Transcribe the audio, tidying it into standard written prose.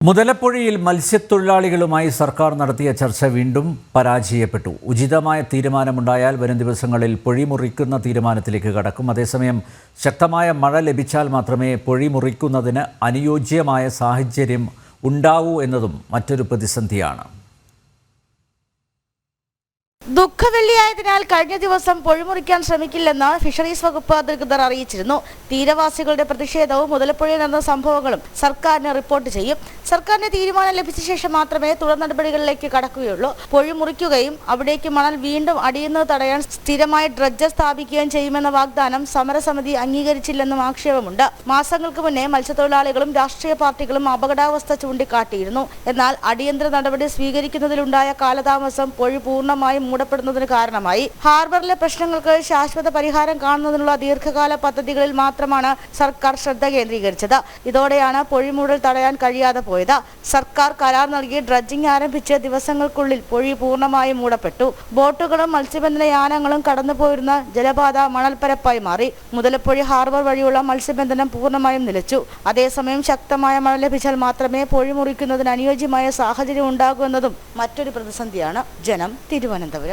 മുതലപ്പുഴയിൽ മത്സ്യത്തൊഴിലാളികളുമായി സർക്കാർ നടത്തിയ ചർച്ച വീണ്ടും പരാജയപ്പെട്ടു. ഉചിതമായ തീരുമാനമുണ്ടായാൽ വരും ദിവസങ്ങളിൽ പൊഴി മുറിക്കുന്ന തീരുമാനത്തിലേക്ക് കടക്കും. അതേസമയം ശക്തമായ മഴ ലഭിച്ചാൽ മാത്രമേ പൊഴി മുറിക്കുന്നതിന് അനുയോജ്യമായ സാഹചര്യം ഉണ്ടാവൂ എന്നതും മറ്റൊരു പ്രതിസന്ധിയാണ്. ദുഃഖവെള്ളിയായതിനാൽ കഴിഞ്ഞ ദിവസം പൊഴിമുറിക്കാൻ ശ്രമിക്കില്ലെന്ന് ഫിഷറീസ് വകുപ്പ് അധികൃതർ അറിയിച്ചിരുന്നു. തീരവാസികളുടെ പ്രതിഷേധവും മുതലപ്പുഴയിൽ നടന്ന സംഭവങ്ങളും സർക്കാരിന് റിപ്പോർട്ട് ചെയ്യും. സർക്കാരിന്റെ തീരുമാനം ലഭിച്ച ശേഷം മാത്രമേ തുടർ നടപടികളിലേക്ക് കടക്കുകയുള്ളൂ. പൊഴിമുറിക്കുകയും അവിടേക്ക് മണൽ വീണ്ടും അടിയുന്നത് തടയാൻ സ്ഥിരമായ ഡ്രഡ്ജർ സ്ഥാപിക്കുകയും ചെയ്യുമെന്ന വാഗ്ദാനം സമരസമിതി അംഗീകരിച്ചില്ലെന്നും ആക്ഷേപമുണ്ട്. മാസങ്ങൾക്ക് മുന്നേ മത്സ്യത്തൊഴിലാളികളും രാഷ്ട്രീയ പാർട്ടികളും അപകടാവസ്ഥ ചൂണ്ടിക്കാട്ടിയിരുന്നു. എന്നാൽ അടിയന്തര നടപടി സ്വീകരിക്കുന്നതിലുണ്ടായ കാലതാമസം പൊഴി പൂർണ്ണമായും മൂടപ്പെടുന്നതിന് കാരണമായി. ഹാർബറിലെ പ്രശ്നങ്ങൾക്ക് ശാശ്വത പരിഹാരം കാണുന്നതിനുള്ള ദീർഘകാല പദ്ധതികളിൽ മാത്രമാണ് സർക്കാർ ശ്രദ്ധ കേന്ദ്രീകരിച്ചത്. ഇതോടെയാണ് പൊഴിമൂടൽ തടയാൻ കഴിയാതെ പോയത്. സർക്കാർ കരാർ നൽകി ഡ്രഡ്ജിംഗ് ആരംഭിച്ച് ദിവസങ്ങൾക്കുള്ളിൽ പൊഴി പൂർണ്ണമായും മൂടപ്പെട്ടു. ബോട്ടുകളും മത്സ്യബന്ധന യാനങ്ങളും കടന്നുപോയിരുന്ന ജലപാത മണൽപ്പരപ്പായി മാറി. മുതലപ്പുഴ ഹാർബർ വഴിയുള്ള മത്സ്യബന്ധനം പൂർണ്ണമായും നിലച്ചു. അതേസമയം ശക്തമായ മഴ ലഭിച്ചാൽ മാത്രമേ പൊഴി മുറിക്കുന്നതിന് അനുയോജ്യമായ സാഹചര്യം ഉണ്ടാകൂ എന്നതും മറ്റൊരു പ്രതിസന്ധിയാണ്. ജനം, തിരുവനന്തപുരം.